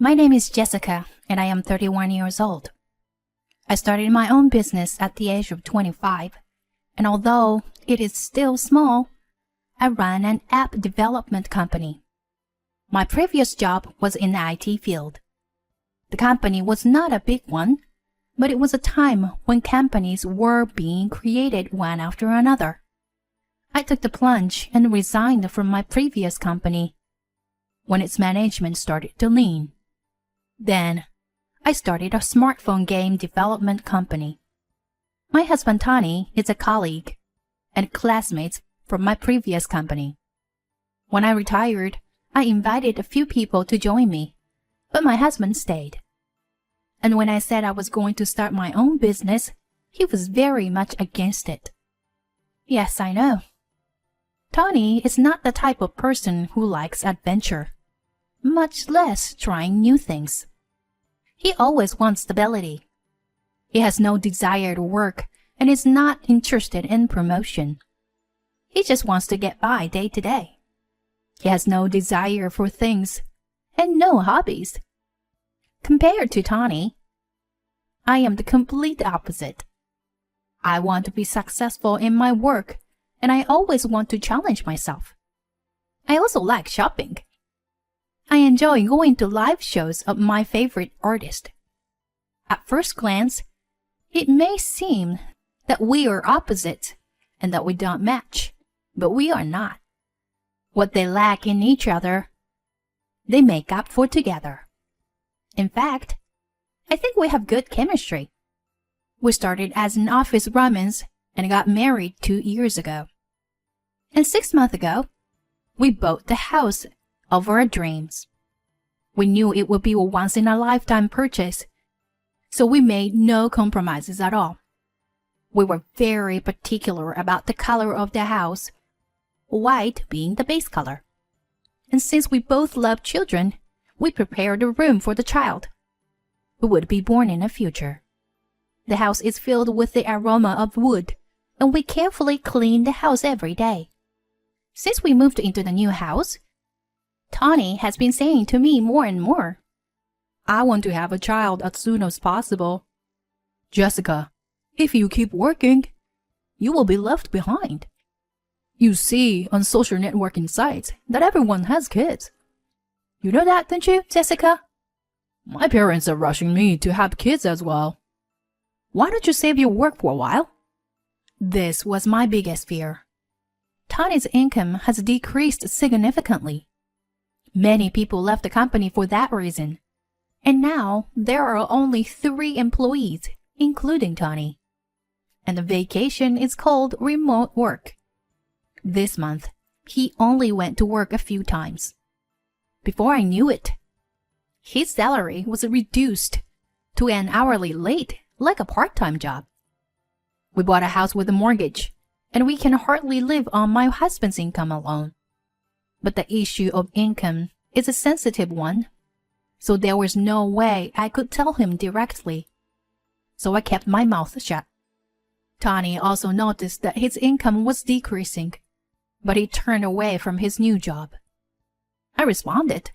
My name is Jessica, and I am 31 years old. I started my own business at the age of 25, and although it is still small, I run an app development company. My previous job was in the IT field. The company was not a big one, but it was a time when companies were being created one after another. I took the plunge and resigned from my previous company when its management started to lean. Then, I started a smartphone game development company. My husband Tony is a colleague and classmate from my previous company. When I retired, I invited a few people to join me, but my husband stayed. And when I said I was going to start my own business, he was very much against it. Yes, I know. Tony is not the type of person who likes adventure, much less trying new things. He always wants stability. He has no desire to work and is not interested in promotion. He just wants to get by day to day. He has no desire for things and no hobbies. Compared to Tony, I am the complete opposite. I want to be successful in my work, and I always want to challenge myself. I also like shopping. I enjoy going to live shows of my favorite artist. At first glance, it may seem that we are opposites and that we don't match, but we are not. What they lack in each other, they make up for together. In fact, I think we have good chemistry. We started as an office romance and got married 2 years ago. And 6 months ago, we bought the house of our dreams. We knew it would be a once-in-a-lifetime purchase, so we made no compromises at all. We were very particular about the color of the house, white being the base color. And since we both love children, we prepared a room for the child who would be born in the future. The house is filled with the aroma of wood, and we carefully clean the house every day. Since we moved into the new house, Tony has been saying to me more and more, "I want to have a child as soon as possible. Jessica, if you keep working, you will be left behind. You see on social networking sites that everyone has kids. You know that, don't you, Jessica? My parents are rushing me to have kids as well. Why don't you save your work for a while?" This was my biggest fear. Tony's income has decreased significantly. Many people left the company for that reason, and now there are only 3 employees, including Tony. And the vacation is called remote work. This month, he only went to work a few times. Before I knew it, his salary was reduced to an hourly rate, like a part-time job. We bought a house with a mortgage, and we can hardly live on my husband's income alone. But the issue of income is a sensitive one, so there was no way I could tell him directly. So I kept my mouth shut. Tony also noticed that his income was decreasing, but he turned away from his new job. I responded,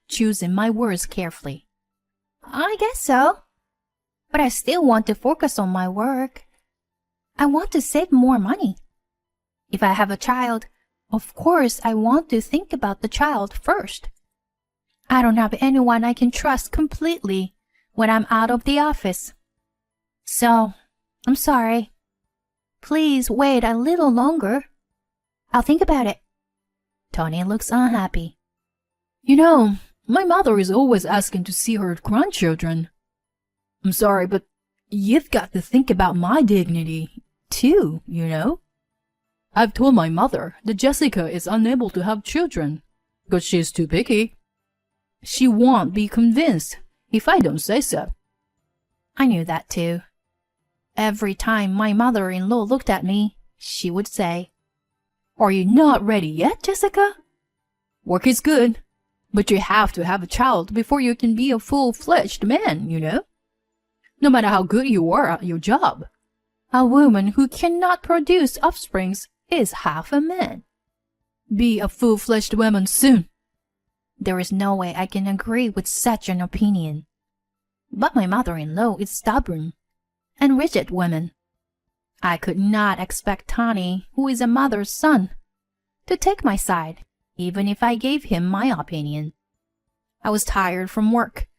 choosing my words carefully. "I guess so. But I still want to focus on my work. I want to save more money. If I have a child, of course I want to think about the child first. I don't have anyone I can trust completely when I'm out of the office. So, I'm sorry. Please wait a little longer. I'll think about it." Tony looks unhappy. "You know, my mother is always asking to see her grandchildren. I'm sorry, but you've got to think about my dignity, too, you know. I've told my mother that Jessica is unable to have children because she's too picky. She won't be convinced if I don't say so." I knew that too. Every time my mother-in-law looked at me, she would say, "Are you not ready yet, Jessica? Work is good, but you have to have a child before you can be a full-fledged man, you know. No matter how good you are at your job, a woman who cannot produce offspring is half a man. Be a full-fledged woman soon. There is no way I can agree with such an opinion. But my mother-in-law is stubborn and rigid woman. I could not expect Tony, who is a mother's son, to take my side, even if I gave him my opinion. I was tired from work,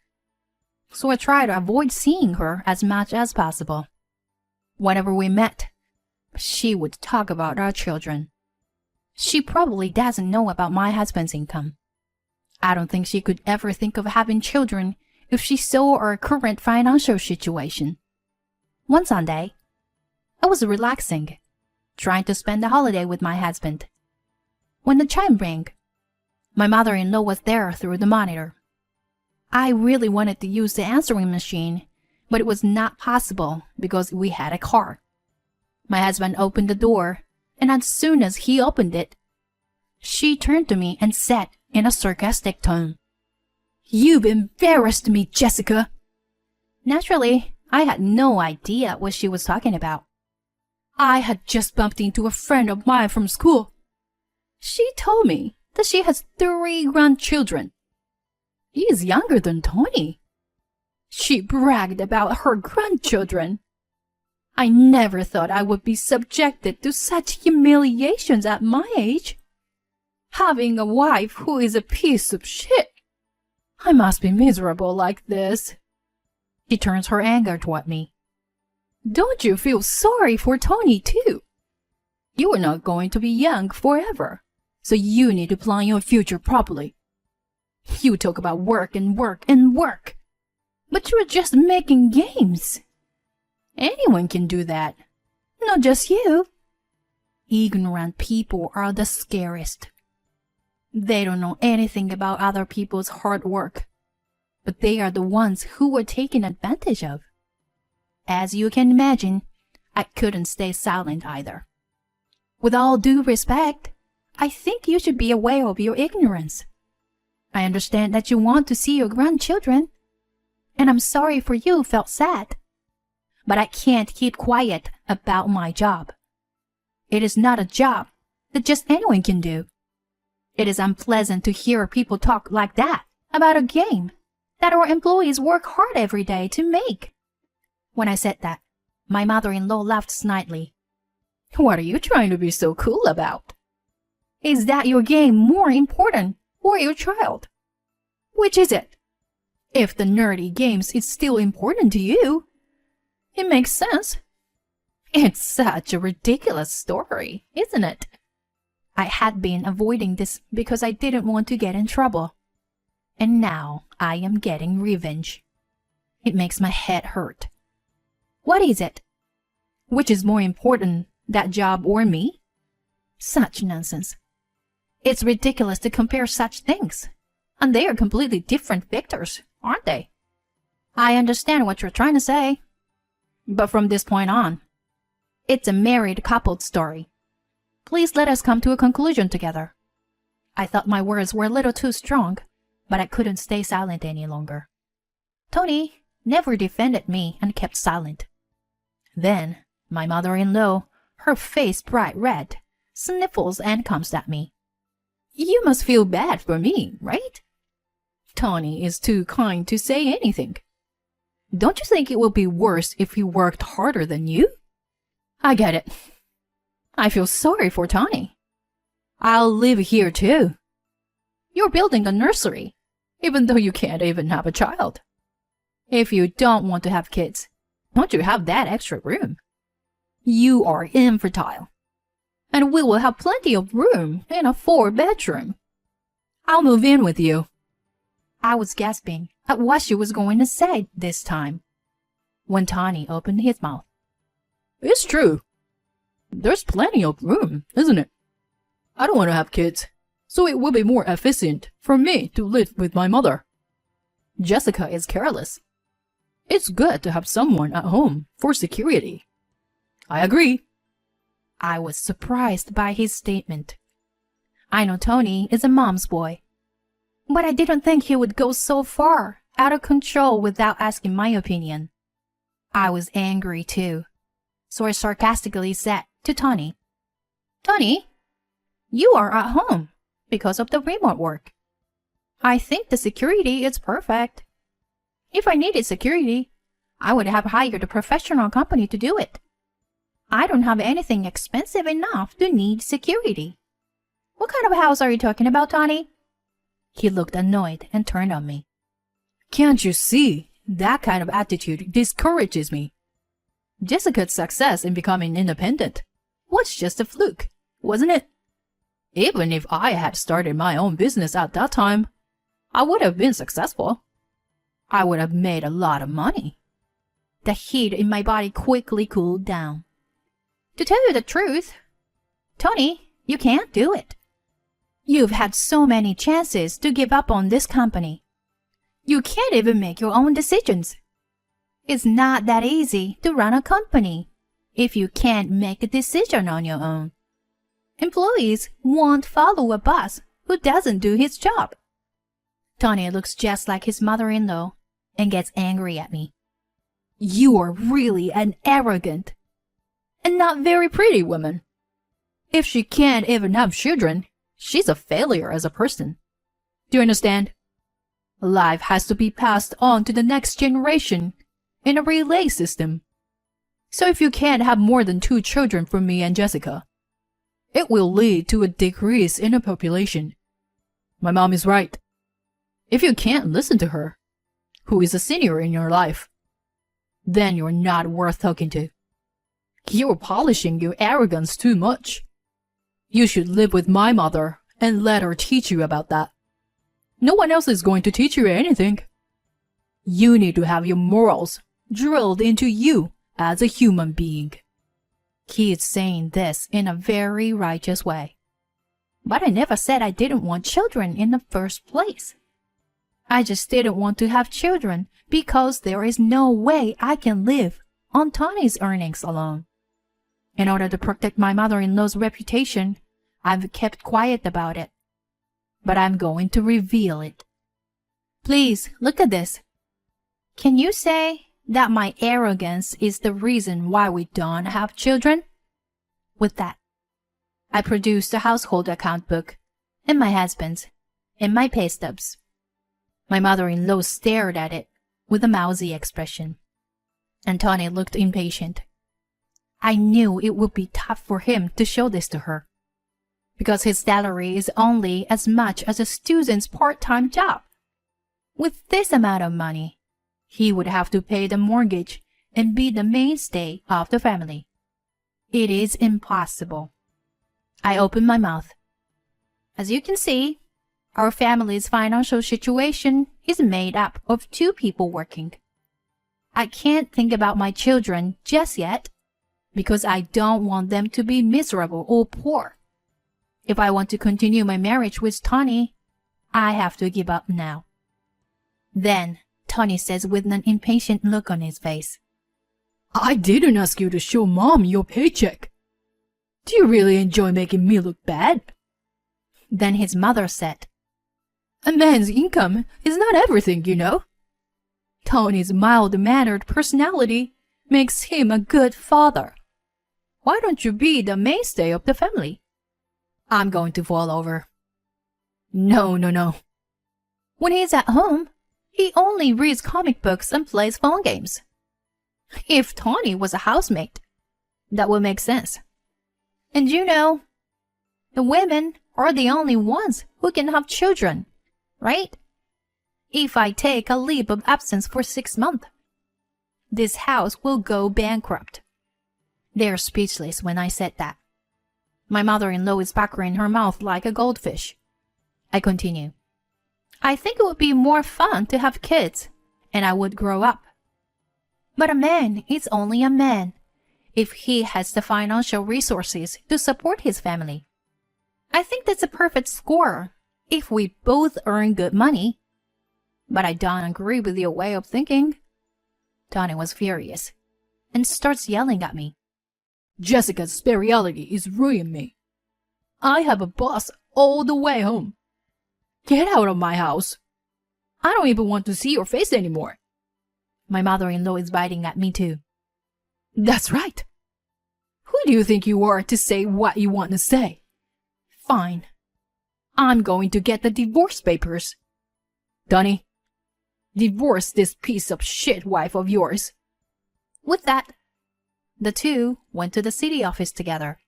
so I tried to avoid seeing her as much as possible. Whenever we met, she would talk about our children. She probably doesn't know about my husband's income. I don't think she could ever think of having children if she saw our current financial situation. One Sunday, I was relaxing, trying to spend the holiday with my husband, when the chime rang. My mother-in-law was there through the monitor. I really wanted to use the answering machine, but it was not possible because we had a car. My husband opened the door, and as soon as he opened it, she turned to me and said in a sarcastic tone, "You've embarrassed me, Jessica." Naturally, I had no idea what she was talking about. I had just bumped into a friend of mine from school. She told me that she has 3 grandchildren. He is younger than Tony. She bragged about her grandchildren. I never thought I would be subjected to such humiliations at my age. Having a wife who is a piece of shit. I must be miserable like this. She turns her anger toward me. Don't you feel sorry for Tony too? You are not going to be young forever, so you need to plan your future properly. You talk about work and work and work, but you are just making games. Anyone can do that, not just you. Ignorant people are the scariest. They don't know anything about other people's hard work, but they are the ones who are taken advantage of. As you can imagine, I couldn't stay silent either. With all due respect, I think you should be aware of your ignorance. I understand that you want to see your grandchildren, and I'm sorry for you felt sad. But I can't keep quiet about my job. It is not a job that just anyone can do. It is unpleasant to hear people talk like that about a game that our employees work hard every day to make. When I said that, my mother-in-law laughed snidely. What are you trying to be so cool about? Is that your game more important or your child? Which is it? If the nerdy games is still important to you, it makes sense. It's such a ridiculous story, isn't it? I had been avoiding this because I didn't want to get in trouble. And now I am getting revenge. It makes my head hurt. What is it? Which is more important, that job or me? Such nonsense. It's ridiculous to compare such things. And they are completely different vectors, aren't they? I understand what you're trying to say. But from this point on, it's a married couple story. Please let us come to a conclusion together. I thought my words were a little too strong, but I couldn't stay silent any longer. Tony never defended me and kept silent. Then my mother-in-law, her face bright red, sniffles and comes at me. You must feel bad for me, right? Tony is too kind to say anything. Don't you think it would be worse if he worked harder than you? I get it. I feel sorry for Tony. I'll live here too. You're building a nursery, even though you can't even have a child. If you don't want to have kids, don't you have that extra room? You are infertile, and we will have plenty of room in a 4-bedroom. I'll move in with you. I was gasping at what she was going to say this time, when Tony opened his mouth. It's true. There's plenty of room, isn't it? I don't want to have kids, so it will be more efficient for me to live with my mother. Jessica is careless. It's good to have someone at home for security. I agree. I was surprised by his statement. I know Tony is a mom's boy, but I didn't think he would go so far out of control without asking my opinion. I was angry too, so I sarcastically said to Tony, Tony, you are at home because of the remote work. I think the security is perfect. If I needed security, I would have hired a professional company to do it. I don't have anything expensive enough to need security. What kind of house are you talking about, Tony? He looked annoyed and turned on me. Can't you see? That kind of attitude discourages me. Jessica's success in becoming independent was just a fluke, wasn't it? Even if I had started my own business at that time, I would have been successful. I would have made a lot of money. The heat in my body quickly cooled down. To tell you the truth, Tony, you can't do it. You've had so many chances to give up on this company. You can't even make your own decisions. It's not that easy to run a company if you can't make a decision on your own. Employees won't follow a boss who doesn't do his job. Tony looks just like his mother-in-law and gets angry at me. You are really an arrogant and not very pretty woman. If she can't even have children, she's a failure as a person. Do you understand? Life has to be passed on to the next generation in a relay system. So if you can't have more than 2 children from me and Jessica, it will lead to a decrease in the population. My mom is right. If you can't listen to her, who is a senior in your life, then you're not worth talking to. You're polishing your arrogance too much. You should live with my mother and let her teach you about that. No one else is going to teach you anything. You need to have your morals drilled into you as a human being. He is saying this in a very righteous way. But I never said I didn't want children in the first place. I just didn't want to have children because there is no way I can live on Tony's earnings alone. In order to protect my mother-in-law's reputation, I've kept quiet about it. But I'm going to reveal it. Please, look at this. Can you say that my arrogance is the reason why we don't have children? With that, I produced a household account book, and my husband's, and my pay stubs. My mother-in-law stared at it with a mousy expression, and Tony looked impatient. I knew it would be tough for him to show this to her, because his salary is only as much as a student's part-time job. With this amount of money, he would have to pay the mortgage and be the mainstay of the family. It is impossible. I opened my mouth. As you can see, our family's financial situation is made up of 2 people working. I can't think about my children just yet because I don't want them to be miserable or poor. If I want to continue my marriage with Tony, I have to give up now. Then Tony says with an impatient look on his face, I didn't ask you to show Mom your paycheck. Do you really enjoy making me look bad? Then his mother said, A man's income is not everything, you know. Tony's mild-mannered personality makes him a good father. Why don't you be the mainstay of the family? I'm going to fall over. No. When he's at home, he only reads comic books and plays phone games. If Tony was a housemate, that would make sense. And you know, the women are the only ones who can have children, right? If I take a leave of absence for 6 months, this house will go bankrupt. They're speechless when I said that. My mother-in-law is puckering her mouth like a goldfish. I continue. I think it would be more fun to have kids, and I would grow up. But a man is only a man if he has the financial resources to support his family. I think that's a perfect score if we both earn good money. But I don't agree with your way of thinking. Tony was furious and starts yelling at me. Jessica's spirituality is ruining me. I have a boss all the way home. Get out of my house. I don't even want to see your face anymore. My mother-in-law is biting at me too. That's right. Who do you think you are to say what you want to say? Fine. I'm going to get the divorce papers. Donnie, divorce this piece of shit wife of yours. With that, the two went to the city office together.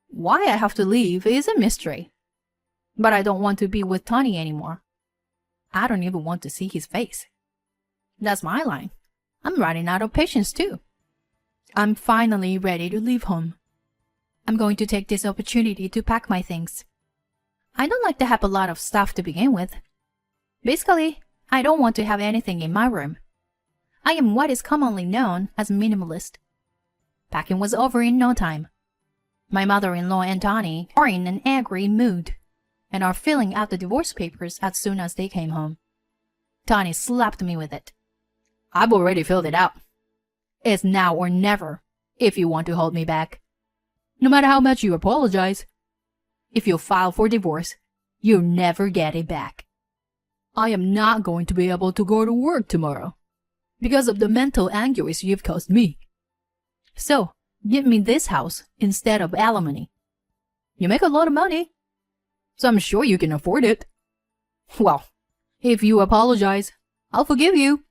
Why I have to leave is a mystery. But I don't want to be with Tony anymore. I don't even want to see his face. That's my line. I'm running out of patience too. I'm finally ready to leave home. I'm going to take this opportunity to pack my things. I don't like to have a lot of stuff to begin with. Basically, I don't want to have anything in my room. I am what is commonly known as minimalist. Packing was over in no time. My mother-in-law and Tony are in an angry mood and are filling out the divorce papers as soon as they came home. Tony slapped me with it. I've already filled it out. It's now or never if you want to hold me back. No matter how much you apologize. If you file for divorce, you'll never get it back. I am not going to be able to go to work tomorrow because of the mental anguish you've caused me. So, give me this house instead of alimony. You make a lot of money, so I'm sure you can afford it. Well, if you apologize, I'll forgive you.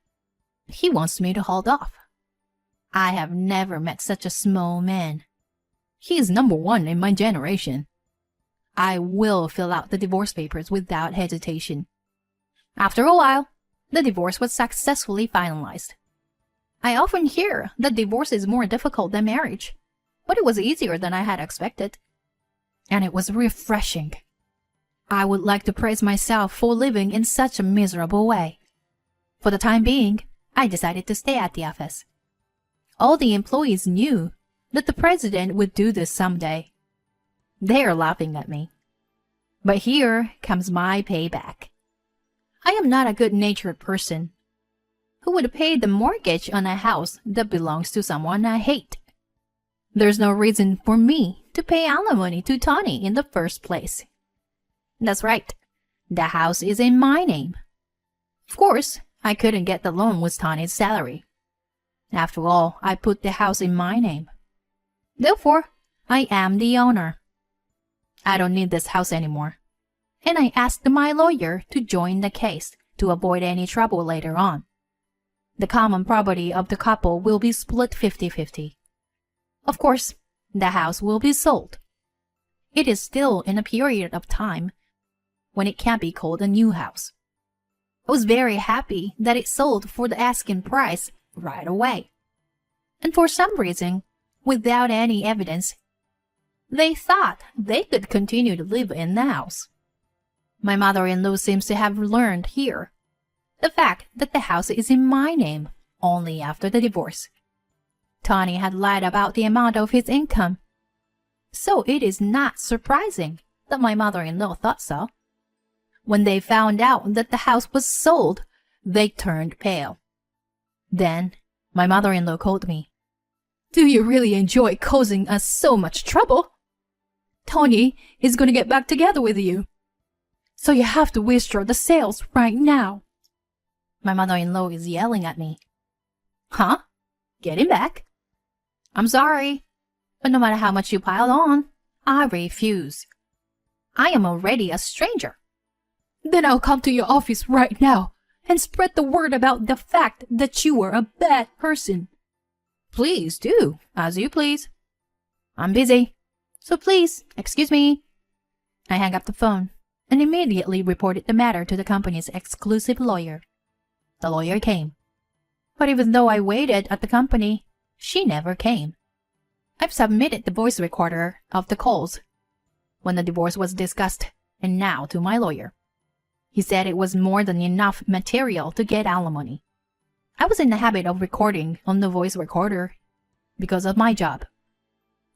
He wants me to hold off. I have never met such a small man. He is number one in my generation. I will fill out the divorce papers without hesitation. After a while, the divorce was successfully finalized. I often hear that divorce is more difficult than marriage, but it was easier than I had expected. And it was refreshing. I would like to praise myself for living in such a miserable way. For the time being, I decided to stay at the office. All the employees knew that the president would do this someday. They are laughing at me. But here comes my payback. I am not a good-natured person. Who would pay the mortgage on a house that belongs to someone I hate? There's no reason for me to pay alimony to Tony in the first place. That's right. The house is in my name. Of course, I couldn't get the loan with Tony's salary. After all, I put the house in my name. Therefore, I am the owner. I don't need this house anymore. And I asked my lawyer to join the case to avoid any trouble later on. The common property of the couple will be split 50-50. Of course, the house will be sold. It is still in a period of time when it can't be called a new house. I was very happy that it sold for the asking price right away. And for some reason, without any evidence, they thought they could continue to live in the house. My mother-in-law seems to have learned here the fact that the house is in my name only after the divorce. Tony had lied about the amount of his income, so it is not surprising that my mother-in-law thought so. When they found out that the house was sold, they turned pale. Then my mother-in-law called me. Do you really enjoy causing us so much trouble? Tony is going to get back together with you. So you have to withdraw the sales right now. My mother-in-law is yelling at me. Huh? Get him back? I'm sorry, but no matter how much you pile on, I refuse. I am already a stranger. Then I'll come to your office right now and spread the word about the fact that you are a bad person. Please do, as you please. I'm busy, so please, excuse me. I hung up the phone and immediately reported the matter to the company's exclusive lawyer. The lawyer came. But even though I waited at the company, she never came. I've submitted the voice recorder of the calls when the divorce was discussed, and now to my lawyer. He said it was more than enough material to get alimony. I was in the habit of recording on the voice recorder because of my job.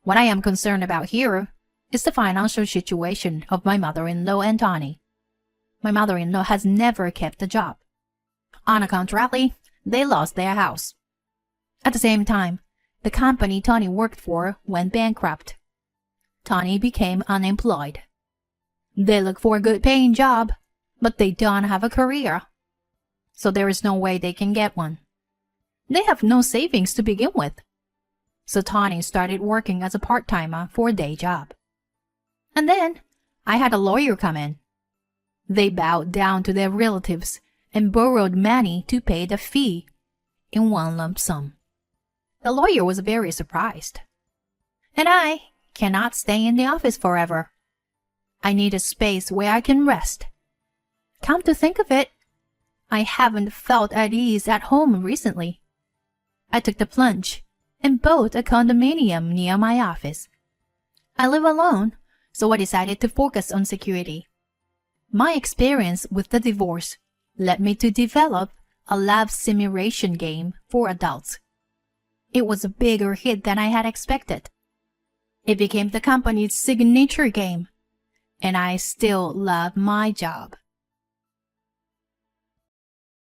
What I am concerned about here is the financial situation of my mother-in-law and Tony. My mother-in-law has never kept a job. On the contrary, they lost their house. At the same time, the company Tony worked for went bankrupt. Tony became unemployed. They look for a good-paying job, but they don't have a career. So there is no way they can get one. They have no savings to begin with. So Tony started working as a part-timer for a day job. And then I had a lawyer come in. They bowed down to their relatives and borrowed money to pay the fee in one lump sum. The lawyer was very surprised. And I cannot stay in the office forever. I need a space where I can rest. Come to think of it, I haven't felt at ease at home recently. I took the plunge and bought a condominium near my office. I live alone, so I decided to focus on security. My experience with the divorce led me to develop a love simulation game for adults. It was a bigger hit than I had expected. It became the company's signature game, and I still love my job.